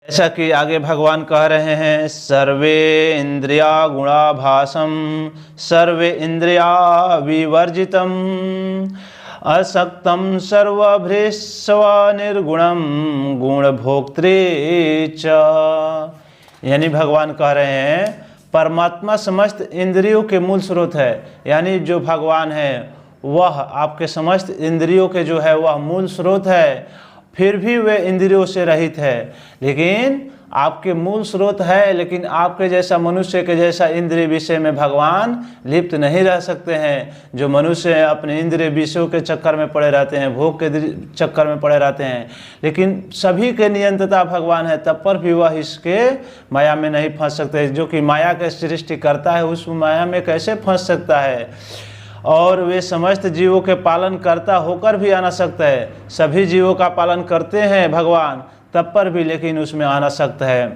जैसा कि आगे भगवान कह रहे हैं, सर्वे इंद्रिया गुणाभासम सर्वे इंद्रिया विवर्जितम असक्तम सर्वभृस्व निर्गुणम गुणभोक्तृ च। यानी भगवान कह रहे हैं परमात्मा समस्त इंद्रियों के मूल स्रोत है। यानी जो भगवान है वह आपके समस्त इंद्रियों के जो है वह मूल स्रोत है, फिर भी वे इंद्रियों से रहित है। लेकिन आपके मूल स्रोत है, लेकिन आपके जैसा मनुष्य के जैसा इंद्रिय विषय में भगवान लिप्त नहीं रह सकते हैं। जो मनुष्य अपने इंद्रिय विषयों के चक्कर में पड़े रहते हैं, भोग के चक्कर में पड़े रहते हैं, लेकिन सभी के नियंत्रता भगवान है, तब पर भी वह इसके माया में नहीं फंस सकते। जो कि माया के सृष्टि करता है उस माया में कैसे फंस सकता है? और वे समस्त जीवों के पालन करता होकर भी आना सकता है। सभी जीवों का पालन करते हैं भगवान, तब पर भी लेकिन उसमें आना सकता है।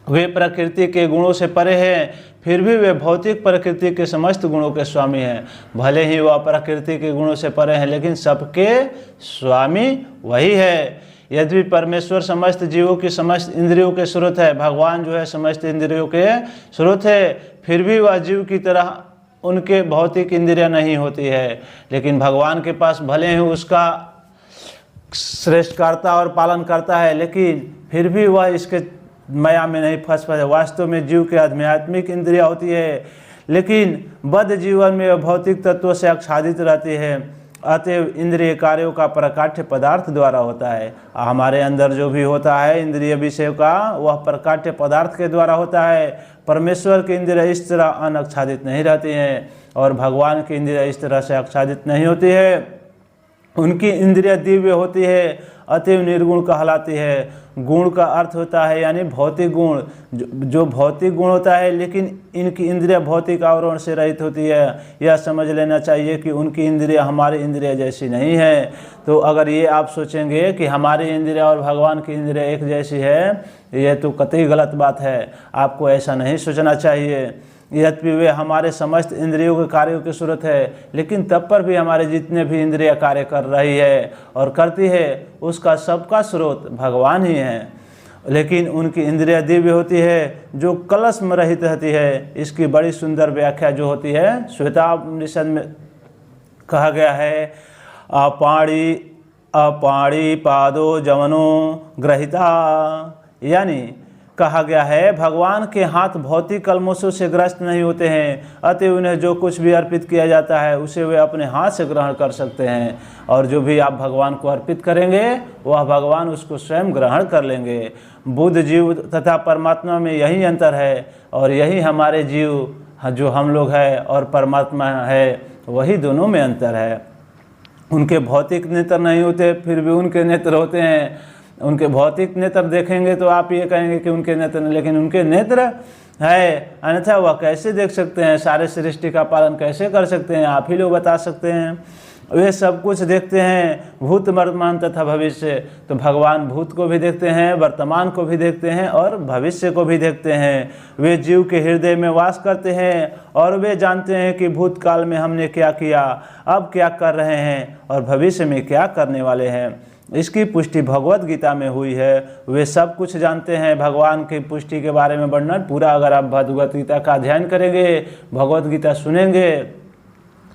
वे प्रकृति के गुणों से परे हैं, फिर भी वे भौतिक प्रकृति के समस्त गुणों के स्वामी हैं। भले ही वह प्रकृति के गुणों से परे हैं, लेकिन सबके स्वामी वही है। यदि परमेश्वर समस्त जीवों की समस्त इंद्रियों के स्रोत है, भगवान जो है समस्त इंद्रियों के स्रोत है, फिर भी वह जीव की तरह उनके भौतिक इंद्रियां नहीं होती है। लेकिन भगवान के पास भले ही उसका श्रेष्ठ करता और पालन करता है, लेकिन फिर भी वह इसके माया में नहीं फंस पाए। वास्तव में जीव के आध्यात्मिक इंद्रियां होती है, लेकिन बद्ध जीवन में वह भौतिक तत्वों से आच्छादित रहती है। अतएव इंद्रिय कार्यों का प्रकाट्य पदार्थ द्वारा होता है। हमारे अंदर जो भी होता है इंद्रिय विषय का, वह प्रकाट्य पदार्थ के द्वारा होता है। परमेश्वर की इंद्रिय इस तरह अनाच्छादित नहीं रहती हैं और भगवान की इंद्रिय इस तरह से आच्छादित नहीं होती है। उनकी इंद्रिय दिव्य होती है, अतएव निर्गुण कहलाती है। गुण का अर्थ होता है यानी भौतिक गुण, जो भौतिक गुण होता है, लेकिन इनकी इंद्रिय भौतिक आवरण से रहित होती है। यह समझ लेना चाहिए कि उनकी इंद्रिय हमारी इंद्रिय जैसी नहीं है। तो अगर ये आप सोचेंगे कि हमारी इंद्रिय और भगवान की इंद्रिय एक जैसी है, यह तो कतई गलत बात है। आपको ऐसा नहीं सोचना चाहिए। यद्यपि वे हमारे समस्त इंद्रियों के कार्यों की सूरत है, लेकिन तब पर भी हमारे जितने भी इंद्रियां कार्य कर रही है और करती है, उसका सबका स्रोत भगवान ही है। लेकिन उनकी इंद्रियां दिव्य होती है, जो कलश में रहित रहती है। इसकी बड़ी सुंदर व्याख्या जो होती है श्वेतापनिषद में कहा गया है, अपाणी पादो जवनो ग्रहिता। यानी कहा गया है भगवान के हाथ भौतिक कलमोशों से ग्रस्त नहीं होते हैं, अतः उन्हें जो कुछ भी अर्पित किया जाता है उसे वे अपने हाथ से ग्रहण कर सकते हैं। और जो भी आप भगवान को अर्पित करेंगे वह भगवान उसको स्वयं ग्रहण कर लेंगे। बुद्ध जीव तथा परमात्मा में यही अंतर है, और यही हमारे जीव जो हम लोग हैं और परमात्मा है, वही दोनों में अंतर है। उनके भौतिक नेत्र नहीं होते, फिर भी उनके नेत्र होते हैं। उनके भौतिक नेत्र देखेंगे तो आप ये कहेंगे कि उनके नेत्र नहीं, लेकिन उनके नेत्र है, अन्यथा वह कैसे देख सकते हैं? सारे सृष्टि का पालन कैसे कर सकते हैं? आप ही लोग बता सकते हैं। वे सब कुछ देखते हैं, भूत वर्तमान तथा भविष्य। तो भगवान भूत को भी देखते हैं, वर्तमान को भी देखते हैं और भविष्य को भी देखते हैं। वे जीव के हृदय में वास करते हैं और वे जानते हैं कि भूतकाल में हमने क्या किया, अब क्या कर रहे हैं और भविष्य में क्या करने वाले हैं। इसकी पुष्टि भगवत गीता में हुई है। वे सब कुछ जानते हैं। भगवान की पुष्टि के बारे में वर्णन पूरा अगर आप भगवत गीता का अध्ययन करेंगे, भगवत गीता सुनेंगे,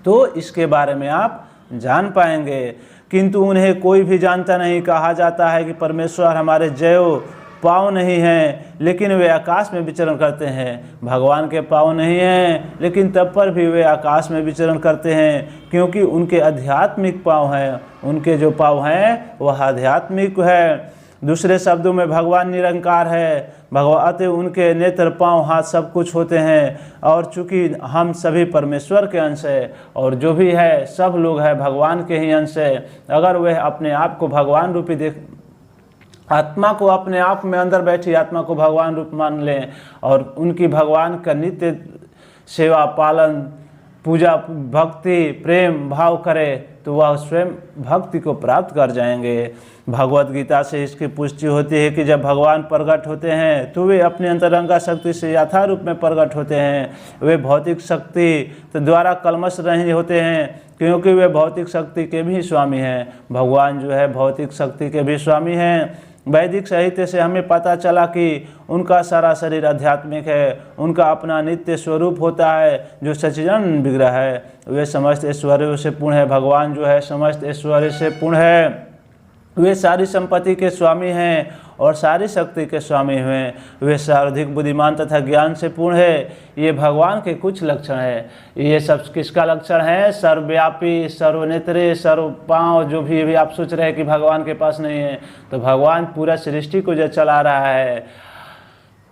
तो इसके बारे में आप जान पाएंगे। किंतु उन्हें कोई भी जानता नहीं। कहा जाता है कि परमेश्वर हमारे जयो पाँव नहीं हैं, लेकिन वे आकाश में विचरण करते हैं। भगवान के पाँव नहीं हैं, लेकिन तब पर भी वे आकाश में विचरण करते हैं, क्योंकि उनके आध्यात्मिक पाँव हैं। उनके जो पाँव हैं वह आध्यात्मिक है। दूसरे शब्दों में भगवान निरंकार है। भगवत उनके नेत्र, पाँव, हाथ सब कुछ होते हैं। और चूंकि हम सभी परमेश्वर के अंश है, और जो भी है सब लोग हैं भगवान के ही अंश है। अगर वह अपने आप को भगवान रूपी आत्मा को अपने आप में अंदर बैठी आत्मा को भगवान रूप मान लें और उनकी भगवान का नित्य सेवा, पालन, पूजा, भक्ति, प्रेम भाव करें, तो वह स्वयं भक्ति को प्राप्त कर जाएंगे। भगवत गीता से इसकी पुष्टि होती है कि जब भगवान प्रकट होते हैं तो वे अपने अंतरंगा शक्ति से यथार्थ रूप में प्रकट होते हैं। वे भौतिक शक्ति तो द्वारा कलमश नहीं होते हैं, क्योंकि वे भौतिक शक्ति के भी स्वामी हैं। भगवान जो है भौतिक शक्ति के भी स्वामी हैं, वैदिक साहित्य से हमें पता चला कि उनका सारा शरीर आध्यात्मिक है, उनका अपना नित्य स्वरूप होता है जो सच्चिदानंद विग्रह है, वे समस्त ऐश्वर्यों से पूर्ण है। भगवान जो है समस्त ऐश्वर्य से पूर्ण है, वे सारी संपत्ति के स्वामी हैं और सारी शक्ति के स्वामी हुए, वे सर्वाधिक बुद्धिमान तथा ज्ञान से पूर्ण है। ये भगवान के कुछ लक्षण है। ये सब किसका लक्षण है? सर्वव्यापी, सर्वनेत्रे, सर्वपांव। जो भी आप सोच रहे हैं कि भगवान के पास नहीं है, तो भगवान पूरा सृष्टि को जो चला रहा है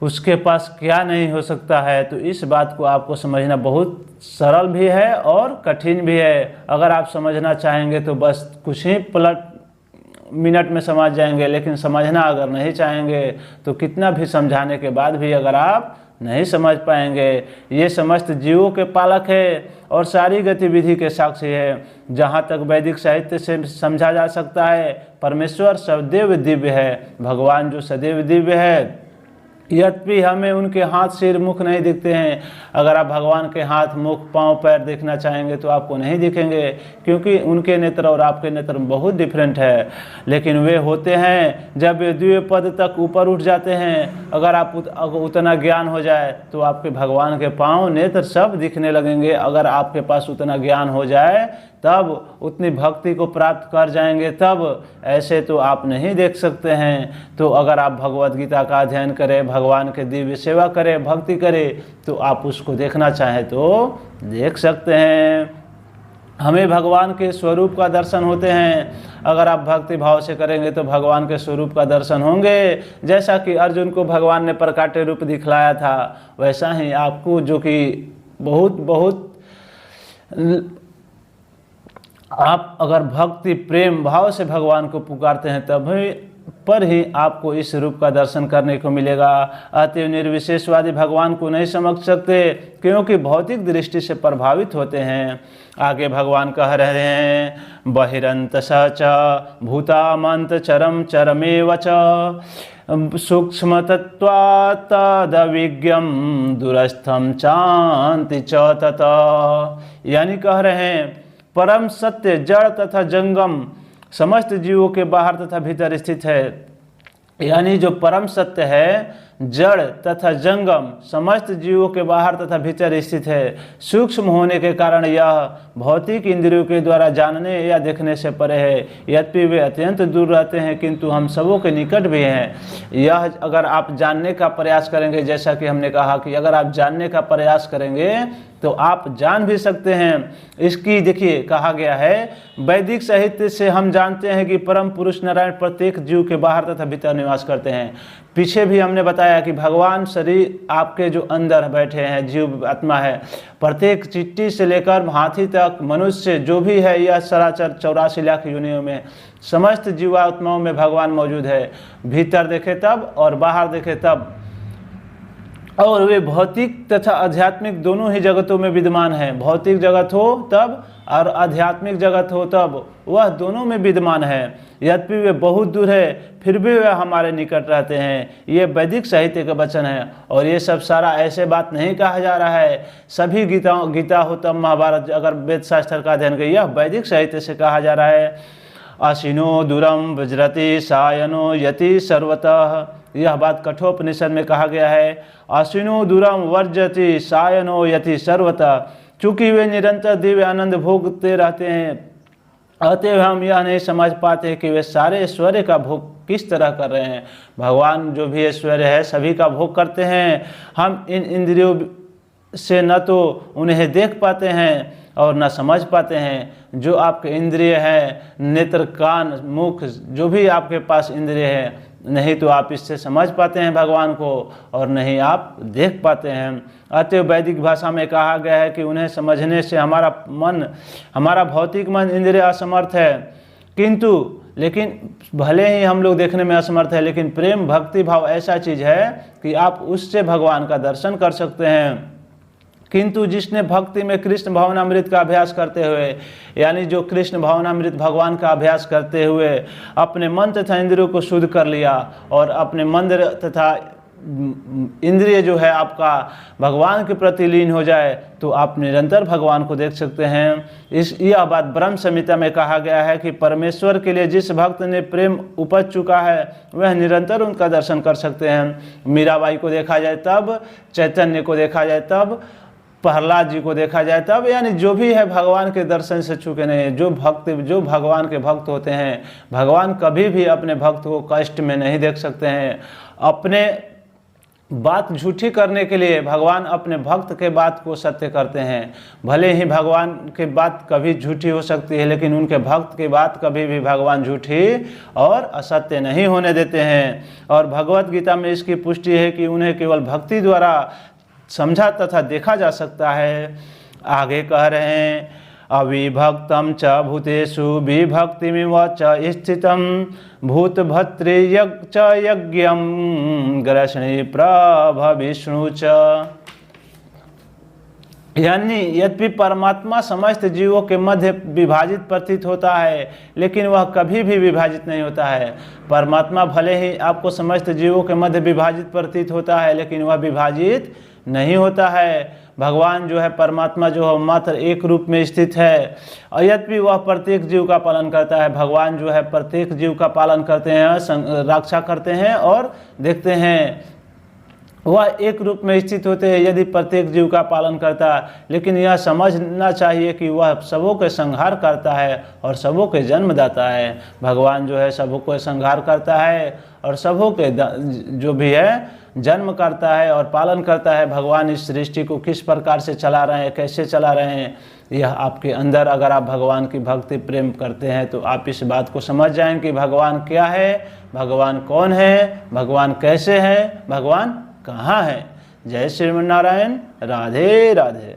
उसके पास क्या नहीं हो सकता है। तो इस बात को आपको समझना बहुत सरल भी है और कठिन भी है। अगर आप समझना चाहेंगे तो बस कुछ ही मिनट में समझ जाएंगे, लेकिन समझना अगर नहीं चाहेंगे तो कितना भी समझाने के बाद भी अगर आप नहीं समझ पाएंगे। ये समस्त जीवों के पालक है और सारी गतिविधि के साक्षी है। जहाँ तक वैदिक साहित्य से समझा जा सकता है, परमेश्वर सदैव दिव्य है। भगवान जो सदैव दिव्य है, यद्यपि हमें उनके हाथ, सिर, मुख नहीं दिखते हैं। अगर आप भगवान के हाथ, मुख, पांव, पैर देखना चाहेंगे तो आपको नहीं दिखेंगे, क्योंकि उनके नेत्र और आपके नेत्र बहुत डिफरेंट है। लेकिन वे होते हैं जब वे द्वितीय पद तक ऊपर उठ जाते हैं। अगर आप उतना ज्ञान हो जाए तो आपके भगवान के पांव, नेत्र सब दिखने लगेंगे। अगर आपके पास उतना ज्ञान हो जाए तब उतनी भक्ति को प्राप्त कर जाएंगे, तब ऐसे तो आप नहीं देख सकते हैं। तो अगर आप भगवद गीता का अध्ययन करें, भगवान के दिव्य सेवा करें, भक्ति करें, तो आप उसको देखना चाहें तो देख सकते हैं। हमें भगवान के स्वरूप का दर्शन होते हैं। अगर आप भक्ति भाव से करेंगे तो भगवान के स्वरूप का दर्शन होंगे। जैसा कि अर्जुन को भगवान ने प्रकाट्य रूप दिखलाया था, वैसा ही आपको, जो कि बहुत आप अगर भक्ति प्रेम भाव से भगवान को पुकारते हैं तभी पर ही आपको इस रूप का दर्शन करने को मिलेगा। अतएव निर्विशेषवादी भगवान को नहीं समझ सकते, क्योंकि भौतिक दृष्टि से प्रभावित होते हैं। आगे भगवान कह रहे हैं, बहिरंत सच भूतामंत चरम चरमेव च सूक्ष्म तत्त्वात् तदविज्ञम दूरस्थम चान्ति च तत। यानी कह रहे हैं, परम सत्य जड़ तथा जंगम समस्त जीवों के बाहर तथा भीतर स्थित है। यानी जो परम सत्य है, जड़ तथा जंगम समस्त जीवों के बाहर तथा भीतर स्थित है। सूक्ष्म होने के कारण यह भौतिक इंद्रियों के द्वारा जानने या देखने से परे है। यद्यपि वे अत्यंत दूर रहते हैं, किंतु हम सबों के निकट भी हैं। यह अगर आप जानने का प्रयास करेंगे, जैसा कि हमने कहा कि अगर आप जानने का प्रयास करेंगे तो आप जान भी सकते हैं। इसकी देखिए कहा गया है, वैदिक साहित्य से हम जानते हैं कि परम पुरुष नारायण प्रत्येक जीव के बाहर तथा भीतर निवास करते हैं। पीछे भी हमने बताया कि भगवान शरीर आपके जो अंदर बैठे हैं, जीव आत्मा है, प्रत्येक चींटी से लेकर हाथी तक, मनुष्य जो भी है, यह सराचर 84 लाख योनियों में समस्त जीवात्माओं में भगवान मौजूद है। भीतर देखे तब और बाहर देखे तब, और वे भौतिक तथा आध्यात्मिक दोनों ही जगतों में विद्यमान हैं। भौतिक जगत हो तब और आध्यात्मिक जगत हो तब, वह दोनों में विद्यमान है। यद्यपि वे बहुत दूर है, फिर भी वे हमारे निकट रहते हैं। ये वैदिक साहित्य का वचन है। और ये सब सारा ऐसे बात नहीं कहा जा रहा है। सभी गीता हो तब महाभारत, अगर वेद शास्त्र का अध्ययन करिए, यह वैदिक साहित्य से कहा जा रहा है। आशीनो दूरम वज्रति सायनो यति सर्वतः, यह बात कठोपनिषद में कहा गया है। आशीनो दूरम वर्जति सायनो यति सर्वतः, चूँकि वे निरंतर दिव्य आनंद भोगते रहते हैं, अतएव हम यह नहीं समझ पाते कि वे सारे ऐश्वर्य का भोग किस तरह कर रहे हैं। भगवान जो भी ऐश्वर्य है सभी का भोग करते हैं। हम इन इंद्रियों से न तो उन्हें देख पाते हैं और न समझ पाते हैं। जो आपके इंद्रिय हैं, नेत्र, कान, मुख, जो भी आपके पास इंद्रिय है, नहीं तो आप इससे समझ पाते हैं भगवान को और नहीं आप देख पाते हैं। अतएव वैदिक भाषा में कहा गया है कि उन्हें समझने से हमारा भौतिक मन इंद्रिय असमर्थ है, किंतु लेकिन भले ही हम लोग देखने में असमर्थ है, लेकिन प्रेम भक्ति भाव ऐसा चीज़ है कि आप उससे भगवान का दर्शन कर सकते हैं। किंतु जिसने भक्ति में कृष्ण भावनामृत का अभ्यास करते हुए, यानी जो कृष्ण भावनामृत भगवान का अभ्यास करते हुए अपने मन तथा इंद्रियों को शुद्ध कर लिया और अपने मन तथा इंद्रिय जो है आपका भगवान के प्रति लीन हो जाए तो आप निरंतर भगवान को देख सकते हैं। यह बात ब्रह्म संहिता में कहा गया है कि परमेश्वर के लिए जिस भक्त ने प्रेम उपज चुका है वह निरंतर उनका दर्शन कर सकते हैं। मीराबाई को देखा जाए तब, चैतन्य को देखा जाए तब, प्रहलाद जी को देखा जाए तब, यानी जो भी है भगवान के दर्शन से चूके नहीं है। जो भगवान के भक्त होते हैं, भगवान कभी भी अपने भक्त को कष्ट में नहीं देख सकते हैं। अपने बात झूठी करने के लिए भगवान अपने भक्त के बात को सत्य करते हैं। भले ही भगवान की बात कभी झूठी हो सकती है, लेकिन उनके भक्त की बात कभी भी भगवान झूठी और असत्य नहीं होने देते हैं। और भगवत गीता में इसकी पुष्टि है कि उन्हें केवल भक्ति द्वारा समझा तथा देखा जा सकता है। आगे कह रहे हैं, अविभक्तम च भूतेषु विभक्तिमिव च स्थितम भूतभर्तृ च यज्ञम ग्रसणी प्रभविष्णु च। यानी यद्यपि परमात्मा समस्त जीवों के मध्य विभाजित प्रतीत होता है, लेकिन वह कभी भी विभाजित नहीं होता है। परमात्मा भले ही आपको समस्त जीवों के मध्य विभाजित प्रतीत होता है, लेकिन वह विभाजित नहीं होता है। भगवान जो है, परमात्मा जो है, मात्र एक रूप में स्थित है और यद्यपि वह प्रत्येक जीव का पालन करता है। भगवान जो है प्रत्येक जीव का पालन करते हैं, रक्षा करते हैं और देखते हैं। वह एक रूप में स्थित होते हैं यदि प्रत्येक जीव का पालन करता है, लेकिन यह समझना चाहिए कि वह सबों के संहार करता है और सबों के जन्मदाता है। भगवान जो है सबों को संहार करता है और सबों के जो भी है जन्म करता है और पालन करता है। भगवान इस सृष्टि को किस प्रकार से चला रहे हैं, कैसे चला रहे हैं, यह आपके अंदर, अगर आप भगवान की भक्ति प्रेम करते हैं तो आप इस बात को समझ जाएं कि भगवान क्या है, भगवान कौन है, भगवान कैसे है, भगवान कहाँ है। जय श्रीमन नारायण। राधे राधे।